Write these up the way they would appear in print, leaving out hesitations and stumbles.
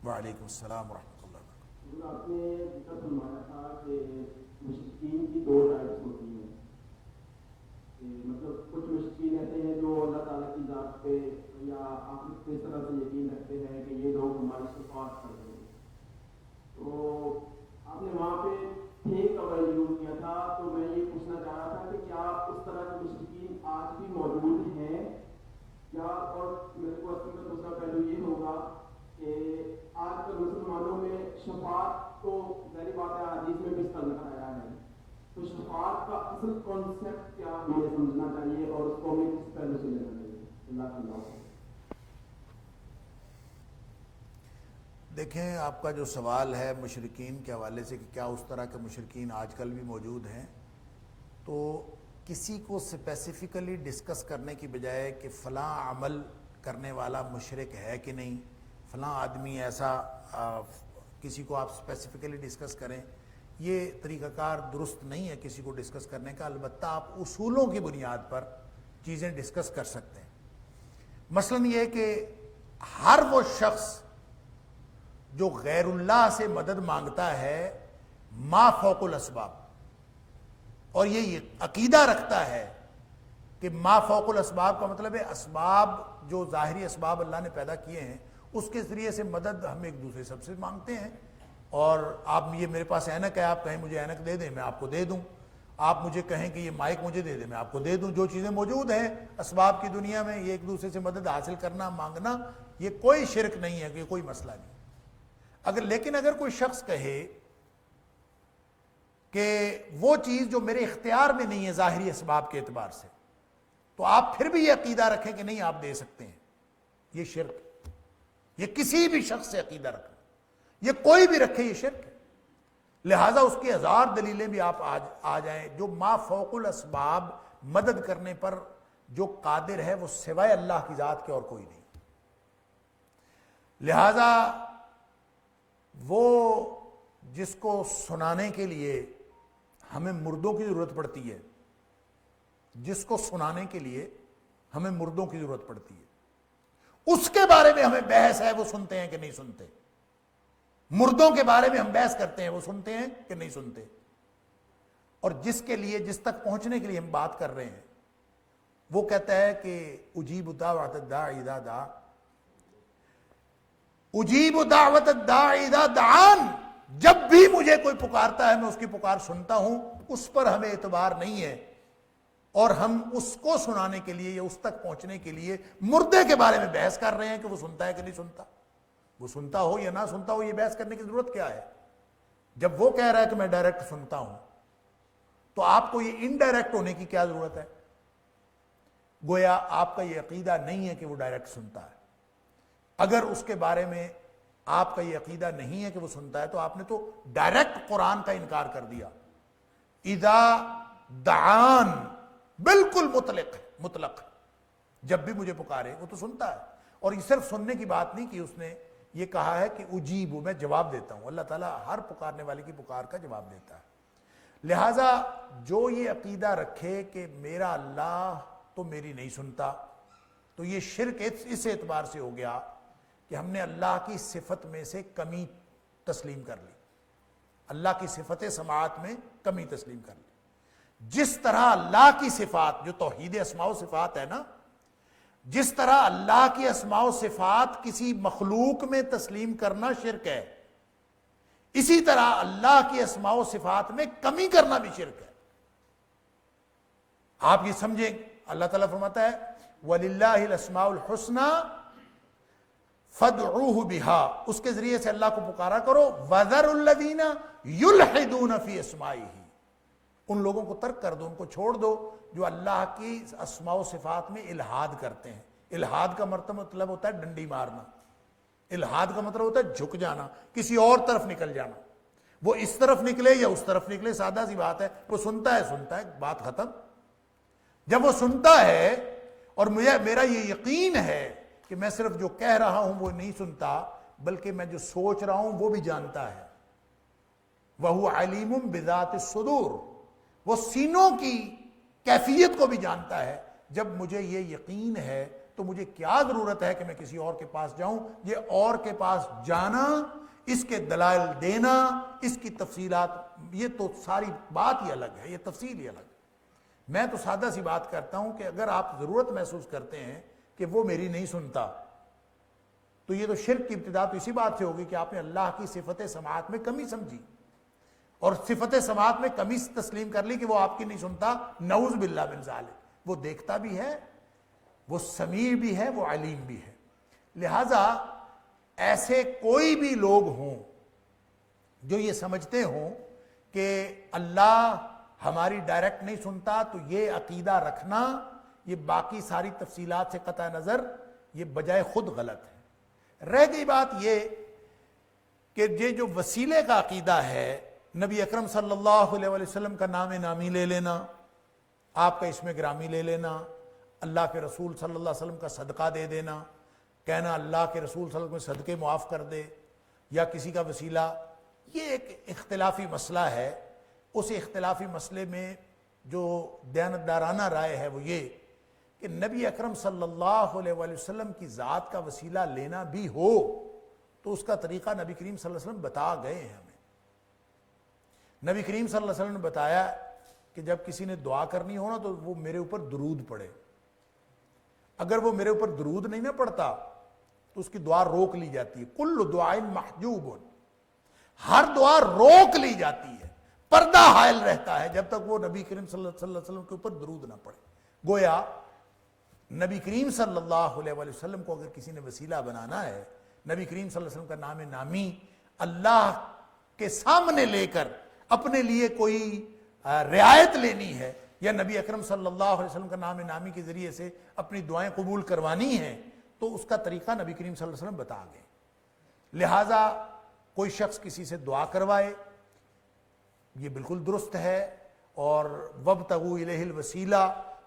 وعلیکم السلام ورحمۃ اللہ وبرکاتہ۔ آپ نے ذکر فرمایا تھا کہ مشرکین کی دو ٹائپس ہوتی ہیں، مطلب کچھ مشرکین ایسے ہیں جو اللہ تعالیٰ کی ذات پہ یا آخرت پہ اس طرح سے یقین رکھتے ہیں کہ یہ لوگ ہماری شفاعت کر دیں گے۔ تو آپ نے وہاں پہ تھے کا ورڈ یوز کیا تھا، تو میں یہ پوچھنا چاہ رہا تھا کہ کیا اس طرح کے مشرکین آج بھی موجود ہیں یا، اور میرے کو اصل میں دوسرا پہلو یہ ہوگا کہ آج کل مسلمانوں میں شفاعت تو ظاہری بات ہے حدیث میں بھی اس کا ذکر آیا ہے، تو شفاعت کا اصل کانسیپٹ کیا ہمیں سمجھنا چاہیے اور اس کو ہمیں کس پہلو سے لینا چاہیے؟ اللہ اللہ۔ دیکھیں، آپ کا جو سوال ہے مشرکین کے حوالے سے کہ کیا اس طرح کے مشرکین آج کل بھی موجود ہیں، تو کسی کو اسپیسیفکلی ڈسکس کرنے کی بجائے کہ فلاں عمل کرنے والا مشرک ہے کہ نہیں، فلاں آدمی ایسا، کسی کو آپ اسپیسیفکلی ڈسکس کریں، یہ طریقہ کار درست نہیں ہے کسی کو ڈسکس کرنے کا۔ البتہ آپ اصولوں کی بنیاد پر چیزیں ڈسکس کر سکتے ہیں۔ مثلا یہ کہ ہر وہ شخص جو غیر اللہ سے مدد مانگتا ہے ما فوق الاسباب، اور یہ عقیدہ رکھتا ہے کہ ما فوق الاسباب کا مطلب ہے اسباب جو ظاہری اسباب اللہ نے پیدا کیے ہیں اس کے ذریعے سے مدد ہم ایک دوسرے سب سے مانگتے ہیں، اور آپ یہ میرے پاس اینک ہے، آپ کہیں مجھے اینک دے دیں میں آپ کو دے دوں، آپ مجھے کہیں کہ یہ مائک مجھے دے دیں میں آپ کو دے دوں، جو چیزیں موجود ہیں اسباب کی دنیا میں، یہ ایک دوسرے سے مدد حاصل کرنا مانگنا یہ کوئی شرک نہیں ہے، یہ کوئی مسئلہ نہیں۔ لیکن اگر کوئی شخص کہے کہ وہ چیز جو میرے اختیار میں نہیں ہے ظاہری اسباب کے اعتبار سے، تو آپ پھر بھی یہ عقیدہ رکھیں کہ نہیں آپ دے سکتے ہیں، یہ شرک، یہ کسی بھی شخص سے عقیدہ رکھنا، یہ کوئی بھی رکھے، یہ شرک ہے۔ لہٰذا اس کی ہزار دلیلیں بھی آپ آ جائیں، جو ما فوق الاسباب مدد کرنے پر جو قادر ہے وہ سوائے اللہ کی ذات کے اور کوئی نہیں۔ لہٰذا وہ جس کو سنانے کے لیے ہمیں مردوں کی ضرورت پڑتی ہے، جس کو سنانے کے لیے ہمیں مردوں کی ضرورت پڑتی ہے، اس کے بارے میں ہمیں بحث ہے وہ سنتے ہیں کہ نہیں سنتے، مردوں کے بارے میں ہم بحث کرتے ہیں وہ سنتے ہیں کہ نہیں سنتے، اور جس کے لیے، جس تک پہنچنے کے لیے ہم بات کر رہے ہیں وہ کہتا ہے کہ اجیب دعوت الداعی اذا دعا، اجیب دعوت الداعی اذا دعان، جب بھی مجھے کوئی پکارتا ہے میں اس کی پکار سنتا ہوں، اس پر ہمیں اعتبار نہیں ہے، اور ہم اس کو سنانے کے لیے یا اس تک پہنچنے کے لیے مردے کے بارے میں بحث کر رہے ہیں کہ وہ سنتا ہے کہ نہیں سنتا۔ وہ سنتا ہو یا نہ سنتا ہو، یہ بحث کرنے کی ضرورت کیا ہے؟ جب وہ کہہ رہا ہے کہ میں ڈائریکٹ سنتا ہوں، تو آپ کو یہ انڈائریکٹ ہونے کی کیا ضرورت ہے؟ گویا آپ کا یہ عقیدہ نہیں ہے کہ وہ ڈائریکٹ سنتا ہے۔ اگر اس کے بارے میں آپ کا یہ عقیدہ نہیں ہے کہ وہ سنتا ہے، تو آپ نے تو ڈائریکٹ قرآن کا انکار کر دیا۔ اذا دعان بالکل مطلق، جب بھی مجھے پکارے وہ تو سنتا ہے، اور یہ صرف سننے کی بات نہیں کہ اس نے یہ کہا ہے کہ اجیب، میں جواب دیتا ہوں۔ اللہ تعالیٰ ہر پکارنے والے کی پکار کا جواب دیتا ہے۔ لہٰذا جو یہ عقیدہ رکھے کہ میرا اللہ تو میری نہیں سنتا، تو یہ شرک اس اعتبار سے ہو گیا کہ ہم نے اللہ کی صفت میں سے کمی تسلیم کر لی، اللہ کی صفت سماعت میں کمی تسلیم کر لی۔ جس طرح اللہ کی صفات، جو توحید اسماء و صفات ہے نا، جس طرح اللہ کی اسماء و صفات کسی مخلوق میں تسلیم کرنا شرک ہے، اسی طرح اللہ کی اسماء و صفات میں کمی کرنا بھی شرک ہے۔ آپ یہ سمجھیں، اللہ تعالیٰ فرماتا ہے وَلِلَّهِ الْأَسْمَاءُ الْحُسْنَى فَادْعُوهُ بِهَا، اس کے ذریعے سے اللہ کو پکارا کرو، وَذَرُوا الَّذِينَ يُلْحِدُونَ فِي أَسْمَائِهِ، ان لوگوں کو ترک کر دو، ان کو چھوڑ دو جو اللہ کی اسماء و صفات میں الحاد کرتے ہیں۔ الحاد کا مطلب ہوتا ہے ڈنڈی مارنا، الحاد کا مطلب ہوتا ہے جھک جانا، کسی اور طرف نکل جانا، وہ اس طرف نکلے یا اس طرف نکلے، سادہ سی بات ہے، وہ سنتا ہے، بات ختم۔ جب وہ سنتا ہے اور میرا یہ یقین ہے کہ میں صرف جو کہہ رہا ہوں وہ نہیں سنتا، بلکہ میں جو سوچ رہا ہوں وہ بھی جانتا ہے، وَهُوَ عَلِيمٌ بِذَاتِ الصُّدُورِ، وہ سینوں کی کیفیت کو بھی جانتا ہے۔ جب مجھے یہ یقین ہے تو مجھے کیا ضرورت ہے کہ میں کسی اور کے پاس جاؤں؟ یہ اور کے پاس جانا، اس کے دلائل دینا، اس کی تفصیلات، یہ تو ساری بات ہی الگ ہے، یہ تفصیل ہی الگ ہے۔ میں تو سادہ سی بات کرتا ہوں کہ اگر آپ ضرورت محسوس کرتے ہیں کہ وہ میری نہیں سنتا، تو یہ تو شرک کی ابتدا تو اسی بات سے ہوگی کہ آپ نے اللہ کی صفت سماعت میں کمی سمجھی اور صفت سماعت میں کمی تسلیم کر لی کہ وہ آپ کی نہیں سنتا۔ نعوذ باللہ من ذالک، وہ دیکھتا بھی ہے، وہ سمیع بھی ہے، وہ علیم بھی ہے۔ لہذا ایسے کوئی بھی لوگ ہوں جو یہ سمجھتے ہوں کہ اللہ ہماری ڈائریکٹ نہیں سنتا، تو یہ عقیدہ رکھنا، یہ باقی ساری تفصیلات سے قطع نظر، یہ بجائے خود غلط ہے۔ رہ گئی بات یہ کہ یہ جو وسیلے کا عقیدہ ہے، نبی اکرم صلی اللہ علیہ وسلم کا نام نامی لے لینا، آپ کا اسم گرامی لے لینا، اللہ کے رسول صلی اللہ علیہ وسلم کا صدقہ دے دینا، کہنا اللہ کے رسول صلی اللہ علیہ وسلم صدقے معاف کر دے، یا کسی کا وسیلہ، یہ ایک اختلافی مسئلہ ہے۔ اس اختلافی مسئلے میں جو دیانتدارانہ رائے ہے وہ یہ کہ نبی اکرم صلی اللہ علیہ وسلم کی ذات کا وسیلہ لینا بھی ہو تو اس کا طریقہ نبی کریم صلی اللہ علیہ وسلم بتا گئے ہیں ہمیں۔ نبی کریم صلی اللہ علیہ وسلم نے بتایا کہ جب کسی نے دعا کرنی ہو نا تو وہ میرے اوپر درود پڑھے، اگر وہ میرے اوپر درود نہیں نہ پڑھتا تو اس کی دعا روک لی جاتی ہے۔ کل دعائن محجوب، ہر دعا روک لی جاتی ہے، پردہ حائل رہتا ہے جب تک وہ نبی کریم صلی اللہ علیہ وسلم کے اوپر درود نہ پڑھے۔ گویا نبی کریم صلی اللہ علیہ وسلم کو اگر کسی نے وسیلہ بنانا ہے، نبی کریم صلی اللہ علیہ وسلم کا نام نامی اللہ کے سامنے لے کر اپنے لیے کوئی رعایت لینی ہے، یا نبی اکرم صلی اللہ علیہ وسلم کا نام نامی کے ذریعے سے اپنی دعائیں قبول کروانی ہیں، تو اس کا طریقہ نبی کریم صلی اللہ علیہ وسلم بتا گئے۔ لہٰذا کوئی شخص کسی سے دعا کروائے، یہ بالکل درست ہے، اور وابتغوا الیہ الوسیلہ،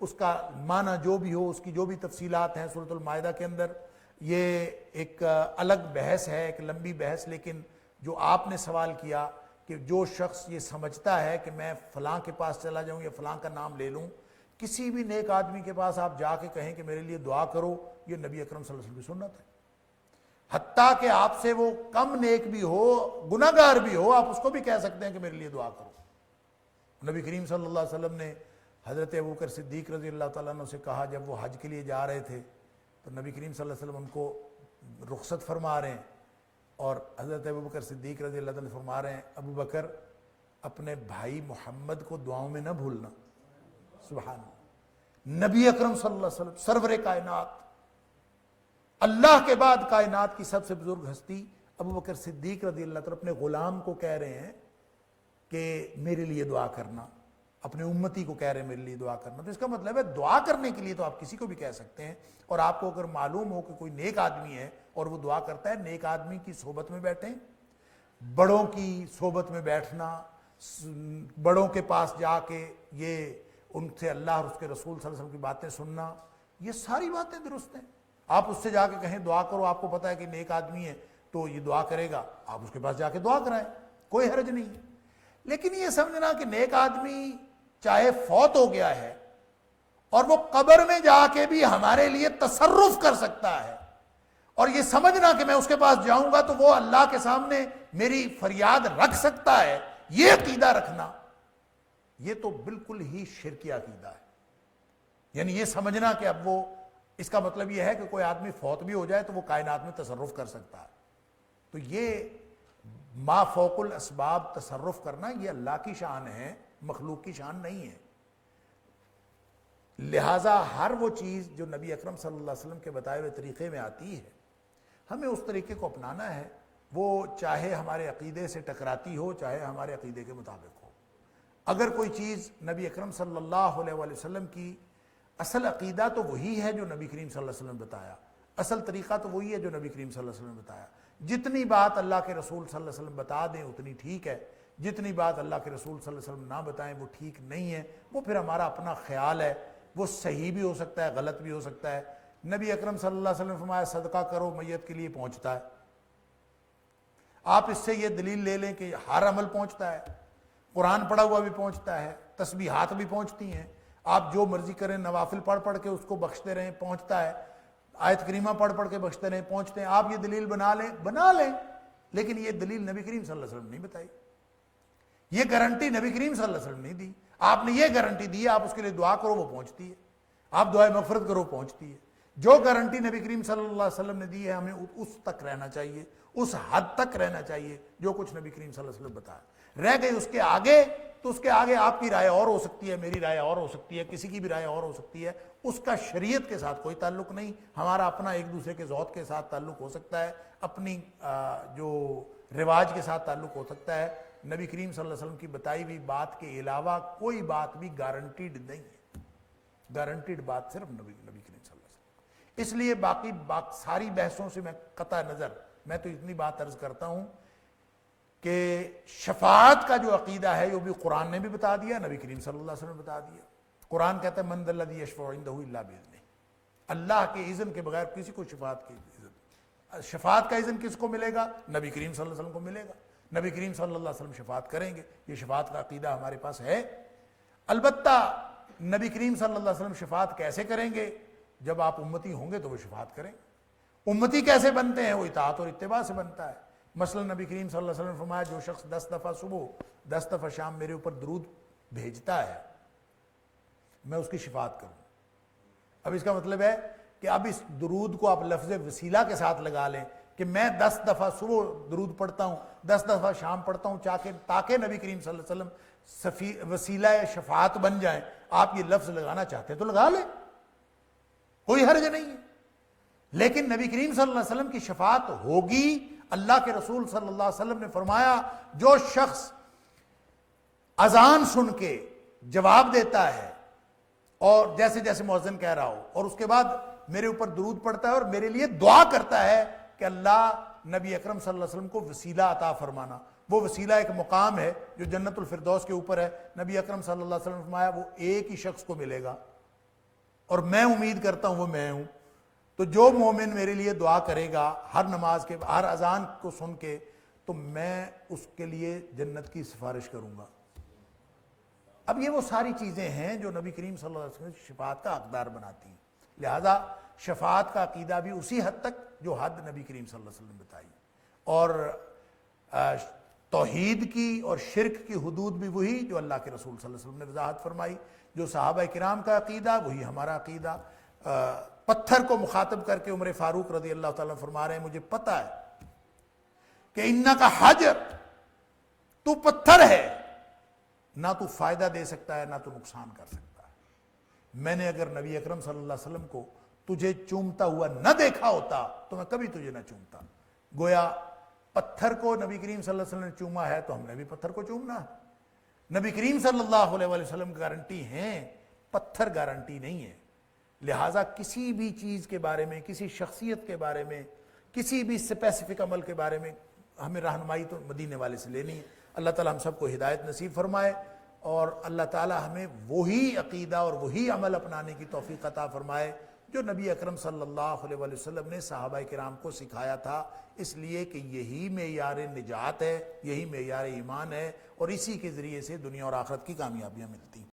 اس کا معنی جو بھی ہو، اس کی جو بھی تفصیلات ہیں سورۃ المائدہ کے اندر، یہ ایک الگ بحث ہے، ایک لمبی بحث۔ لیکن جو آپ نے سوال کیا کہ جو شخص یہ سمجھتا ہے کہ میں فلاں کے پاس چلا جاؤں یا فلاں کا نام لے لوں، کسی بھی نیک آدمی کے پاس آپ جا کے کہیں کہ میرے لیے دعا کرو، یہ نبی اکرم صلی اللہ علیہ وسلم کی سنت ہے۔ حتیٰ کہ آپ سے وہ کم نیک بھی ہو، گناہ گار بھی ہو، آپ اس کو بھی کہہ سکتے ہیں کہ میرے لیے دعا کرو۔ نبی کریم صلی اللہ علیہ وسلم نے حضرت ابوبکر صدیق رضی اللہ تعالیٰ عنہ سے کہا، جب وہ حج کے لیے جا رہے تھے تو نبی کریم صلی اللہ علیہ وسلم ان کو رخصت فرما رہے ہیں، اور حضرت ابوبکر صدیق رضی اللہ تعالیٰ عنہ فرما رہے ہیں، ابو بکر اپنے بھائی محمد کو دعاؤں میں نہ بھولنا۔ سبحان اللہ، نبی اکرم صلی اللہ علیہ وسلم سرور کائنات، اللہ کے بعد کائنات کی سب سے بزرگ ہستی ابو بکر صدیق رضی اللہ تعالیٰ اپنے غلام کو کہہ رہے ہیں کہ میرے لیے دعا کرنا، اپنے امتی کو کہہ رہے ہیں میرے لیے دعا کرنا۔ تو اس کا مطلب ہے دعا کرنے کے لیے تو آپ کسی کو بھی کہہ سکتے ہیں، اور آپ کو اگر معلوم ہو کہ کوئی نیک آدمی ہے اور وہ دعا کرتا ہے، نیک آدمی کی صحبت میں بیٹھیں۔ بڑوں کی صحبت میں بیٹھنا، بڑوں کے پاس جا کے یہ ان سے اللہ اور اس کے رسول صلی اللہ علیہ وسلم کی باتیں سننا، یہ ساری باتیں درست ہیں۔ آپ اس سے جا کے کہیں دعا کرو، آپ کو پتہ ہے کہ نیک آدمی ہے تو یہ دعا کرے گا، آپ اس کے پاس جا کے دعا کرائیں، کوئی حرج نہیں ہے۔ لیکن یہ سمجھنا کہ نیک آدمی چاہے فوت ہو گیا ہے اور وہ قبر میں جا کے بھی ہمارے لیے تصرف کر سکتا ہے، اور یہ سمجھنا کہ میں اس کے پاس جاؤں گا تو وہ اللہ کے سامنے میری فریاد رکھ سکتا ہے، یہ عقیدہ رکھنا، یہ تو بالکل ہی شرکی عقیدہ ہے۔ یعنی یہ سمجھنا کہ اب وہ، اس کا مطلب یہ ہے کہ کوئی آدمی فوت بھی ہو جائے تو وہ کائنات میں تصرف کر سکتا ہے، تو یہ ما فوق الاسباب تصرف کرنا یہ اللہ کی شان ہے، مخلوق کی شان نہیں ہے۔ لہٰذا ہر وہ چیز جو نبی اکرم صلی اللہ علیہ وسلم کے بتائے ہوئے طریقے میں آتی ہے، ہمیں اس طریقے کو اپنانا ہے، وہ چاہے ہمارے عقیدے سے ٹکراتی ہو، چاہے ہمارے عقیدے کے مطابق ہو۔ اگر کوئی چیز نبی اکرم صلی اللہ علیہ وسلم کی اصل عقیدہ تو وہی ہے جو نبی کریم صلی اللہ علیہ وسلم نے بتایا، اصل طریقہ تو وہی ہے جو نبی کریم صلی اللہ علیہ وسلم نے بتایا، جتنی بات اللہ کے رسول صلی اللہ علیہ وسلم بتا دیں اتنی ٹھیک ہے، جتنی بات اللہ کے رسول صلی اللہ علیہ وسلم نہ بتائیں وہ ٹھیک نہیں ہے، وہ پھر ہمارا اپنا خیال ہے، وہ صحیح بھی ہو سکتا ہے، غلط بھی ہو سکتا ہے۔ نبی اکرم صلی اللہ علیہ وسلم نے فرمایا صدقہ کرو، میت کے لیے پہنچتا ہے۔ آپ اس سے یہ دلیل لے لیں کہ ہر عمل پہنچتا ہے، قرآن پڑھا ہوا بھی پہنچتا ہے، تسبیحات بھی پہنچتی ہیں، آپ جو مرضی کریں، نوافل پڑھ پڑھ کے اس کو بخشتے رہیں، پہنچتا ہے۔ آیت کریمہ پڑھ پڑھ کے بخشتے رہیں، پہنچتے ہیں، آپ یہ دلیل بنا لیں، لیکن یہ دلیل نبی کریم صلی اللہ علیہ وسلم نے نہیں بتائی، یہ گارنٹی نبی کریم صلی اللہ علیہ وسلم نے نہیں دی۔ آپ نے یہ گارنٹی دی ہے آپ اس کے لیے دعا کرو وہ پہنچتی ہے، آپ دعائے مغفرت کرو پہنچتی ہے۔ جو گارنٹی نبی کریم صلی اللہ علیہ وسلم نے دی ہے ہمیں اس تک رہنا چاہیے، اس حد تک رہنا چاہیے جو کچھ نبی کریم صلی اللہ علیہ وسلم بتایا۔ رہ گئی اس کے آگے تو اس کے آگے آپ کی رائے اور ہو سکتی ہے، میری رائے اور ہو سکتی ہے، کسی کی بھی رائے اور ہو سکتی ہے، اس کا شریعت کے ساتھ کوئی تعلق نہیں، ہمارا اپنا ایک دوسرے کے ذوق کے ساتھ تعلق ہو سکتا ہے، اپنی جو رواج کے ساتھ تعلق ہو سکتا ہے۔ نبی کریم صلی اللہ علیہ وسلم کی بتائی ہوئی بات کے علاوہ کوئی بات بھی گارنٹیڈ نہیں ہے، گارنٹیڈ بات صرف نبی کریم صلی اللہ علیہ وسلم۔ اس لیے باقی ساری بحثوں سے میں قطع نظر، میں تو اتنی بات عرض کرتا ہوں کہ شفاعت کا جو عقیدہ ہے وہ بھی قرآن نے بھی بتا دیا، نبی کریم صلی اللہ علیہ وسلم نے بتا دیا۔ قرآن کہتا ہے من ذا الذی یشفع عندہ الا باذنہ، اللہ کے اذن کے بغیر کسی کو شفاعت کا اذن کس کو ملے گا؟ نبی کریم صلی اللہ علیہ وسلم کو ملے گا، نبی کریم صلی اللہ علیہ وسلم شفاعت کریں گے، یہ شفاعت کا عقیدہ ہمارے پاس ہے۔ البتہ نبی کریم صلی اللہ علیہ وسلم شفاعت کیسے کریں گے؟ جب آپ امتی ہوں گے تو وہ شفاعت کریں گے۔ امتی کیسے بنتے ہیں؟ وہ اطاعت اور اتباع سے بنتا ہے۔ مثلا نبی کریم صلی اللہ علیہ وسلم نے فرمایا جو شخص 10 دفعہ صبح 10 دفعہ شام میرے اوپر درود بھیجتا ہے میں اس کی شفاعت کروں۔ اب اس کا مطلب ہے کہ اب اس درود کو آپ لفظ وسیلہ کے ساتھ لگا لیں کہ میں 10 دفعہ صبح درود پڑھتا ہوں، 10 دفعہ شام پڑھتا ہوں تاکہ نبی کریم صلی اللہ علیہ وسلم وسیلہ شفاعت بن جائیں۔ آپ یہ لفظ لگانا چاہتے ہیں تو لگا لیں، کوئی حرج نہیں ہے، لیکن نبی کریم صلی اللہ علیہ وسلم کی شفاعت ہوگی۔ اللہ کے رسول صلی اللہ علیہ وسلم نے فرمایا جو شخص اذان سن کے جواب دیتا ہے اور جیسے جیسے مؤذن کہہ رہا ہو اور اس کے بعد میرے اوپر درود پڑتا ہے اور میرے لیے دعا کرتا ہے کہ اللہ نبی اکرم صلی اللہ علیہ وسلم کو وسیلہ عطا فرمانا، وہ وسیلہ ایک مقام ہے جو جنت الفردوس کے اوپر ہے، نبی اکرم صلی اللہ علیہ وسلم نے فرمایا وہ ایک ہی شخص کو ملے گا اور میں امید کرتا ہوں وہ میں ہوں۔ تو جو مومن میرے لیے دعا کرے گا ہر نماز کے ہر اذان کو سن کے تو میں اس کے لیے جنت کی سفارش کروں گا۔ اب یہ وہ ساری چیزیں ہیں جو نبی کریم صلی اللہ علیہ وسلم شفاعت کا حقدار بناتی ہیں، لہذا شفاعت کا عقیدہ بھی اسی حد تک جو حد نبی کریم صلی اللہ علیہ وسلم نے بتائی، اور توحید کی اور شرک کی حدود بھی وہی جو اللہ کے رسول صلی اللہ علیہ وسلم نے وضاحت فرمائی، جو صحابہ کرام کا عقیدہ وہی ہمارا عقیدہ۔ پتھر کو مخاطب کر کے عمر فاروق رضی اللہ تعالیٰ فرما رہے ہیں مجھے پتہ ہے کہ انکا حجر، تو پتھر ہے، نہ تو فائدہ دے سکتا ہے نہ تو نقصان کر سکتا ہے، میں نے اگر نبی اکرم صلی اللہ علیہ وسلم کو تجھے چومتا ہوا نہ دیکھا ہوتا تو میں کبھی تجھے نہ چومتا۔ گویا پتھر کو نبی کریم صلی اللہ علیہ وسلم نے چوما ہے تو ہم نے بھی پتھر کو چومنا ہے۔ نبی کریم صلی اللہ علیہ وسلم گارنٹی ہیں، پتھر گارنٹی نہیں ہے، لہٰذا کسی بھی چیز کے بارے میں، کسی شخصیت کے بارے میں، کسی بھی اسپیسیفک عمل کے بارے میں ہمیں رہنمائی تو مدینے والے سے لینی ہے۔ اللہ تعالیٰ ہم سب کو ہدایت نصیب فرمائے اور اللہ تعالیٰ ہمیں وہی عقیدہ اور وہی عمل اپنانے کی توفیق عطا فرمائے جو نبی اکرم صلی اللہ علیہ وسلم نے صحابہ کرام کو سکھایا تھا، اس لیے کہ یہی معیار نجات ہے، یہی معیار ایمان ہے اور اسی کے ذریعے سے دنیا اور آخرت کی کامیابیاں ملتی ہیں۔